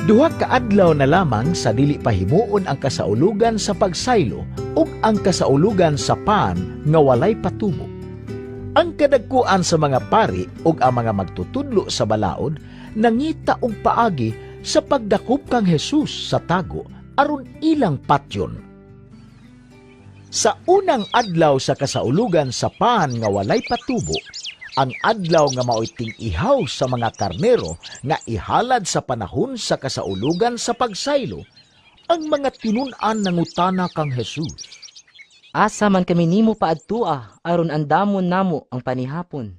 Duha ka adlaw na lamang sa dili pahimuon ang kasaulugan sa pagsaylo ug ang kasaulugan sa pan nga walay patubo. Ang kadagkuan sa mga pari ug ang mga magtutudlo sa balaod nangita og paagi sa pagdakop kang Hesus sa tago aron ilang patyon. Sa unang adlaw sa kasaulugan sa pan nga walay patubo, ang adlaw nga mao'y ting-ihaw sa mga karnero nga ihalad sa panahon sa kasaulugan sa pagsaylo, ang mga tinun-an nangutana kang Hesus. Asa man kami nimo paadtua aron andamon namo ang panihapon.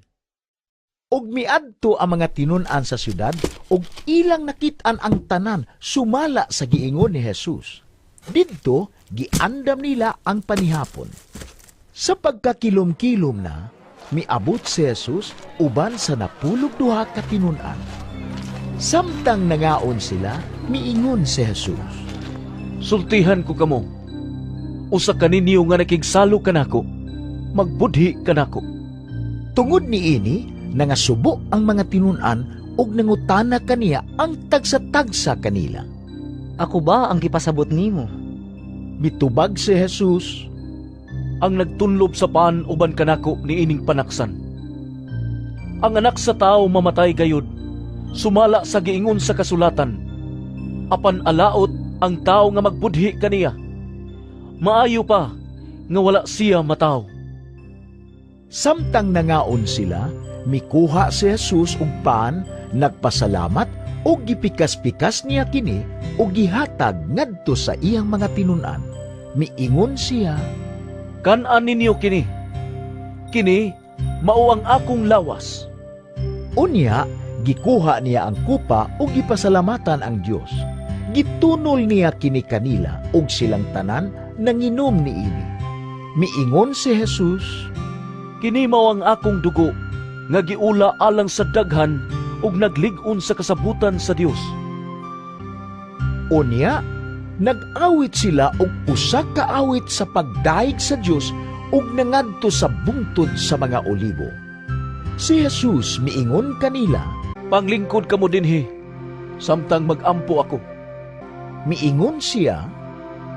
Og miadto ang mga tinun-an sa syudad og ilang nakit-an ang tanan sumala sa giingon ni Hesus. Didto giandam nila ang panihapon. Sa pagkakilom-kilom na, miabot si Hesus uban sa napulog duha ka tinun-an. Samtang nangaon sila, miingon si Hesus. Sultihan ko kamo. Usa kaninyo nga nakigsalo kanako, magbudhi kanako. Tungod ni ini, nangasubo ang mga tinun-an ug nangutana kaniya ang tagsa-tagsa kanila. Ako ba ang gipasabot nimo? Mitubag si Hesus. Ang nagtunlob sa pan uban kanako ni ining panaksan. Ang anak sa tao mamatay gayud, sumala sa giingon sa kasulatan. Apan alaot ang tao nga magbudhi kaniya. Maayo pa nga wala siya mataw. Samtang nangaon sila, mikuha si Jesus og pan, nagpasalamat ug gipikas-pikas niya kini ug gihatag ngadto sa iyang mga tinun-an. Miingon siya, Kan-an ninyo kini. Kini mao ang akong lawas. unya gikuha niya ang kupa ug gipasalamatan ang Dios. Gitunol niya kini kanila ug silang tanan nanginom niini. Miingon si Jesus, Kini mao ang akong dugo nga giula alang sa daghan ug naglig-on sa kasabutan sa Dios. unya nag-awit sila og usa ka awit sa pagdaig sa Dios ug nangadto sa bungtod sa mga olibo. Si Jesus miingon kanila, Panglingkod kamo dinhi, samtang magampo ako. miingon siya,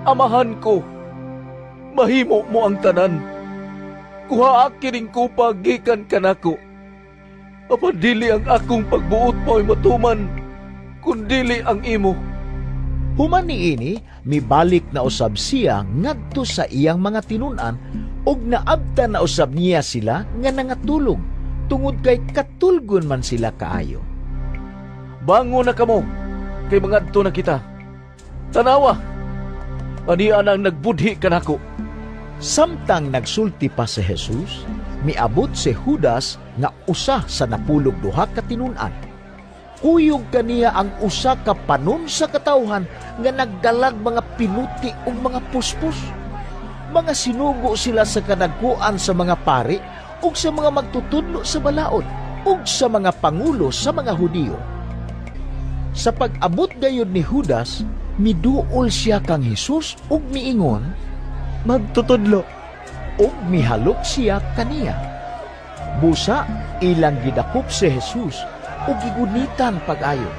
Amahan ko, mahimo mo ang tanan. Kuhaa kining kupa gikan kanako. Apan dili ang akong pagbuot mo'y matuman, kundili ang imo. Human niini, mibalik na usab siya ngadto sa iyang mga tinun-an ug naabta na usab niya sila nga nangatulog tungod kay katulgon man sila kaayo. Bango na kamo, kay mangadto na kita. Tanawa, anian ang nagbudhi kanako. Samtang nagsulti pa si Jesus, miabot si Judas nga usa sa napulog duha ka tinun-an. Kuyog kaniya ang usa ka panon sa katawhan nga nagdalag mga pinuti ug mga puspos. Mga sinugo sila sa kadagkuan sa mga pari ug sa mga magtutudlo sa balaod ug sa mga pangulo sa mga Hudiyo. Sa pag-abot gayud ni Judas, miduol siya kang Hesus ug miingon, Magtutudlo. ug mihalok siya kaniya. Busa ilang gidakop si Jesus ug gigunitan pag-ayo.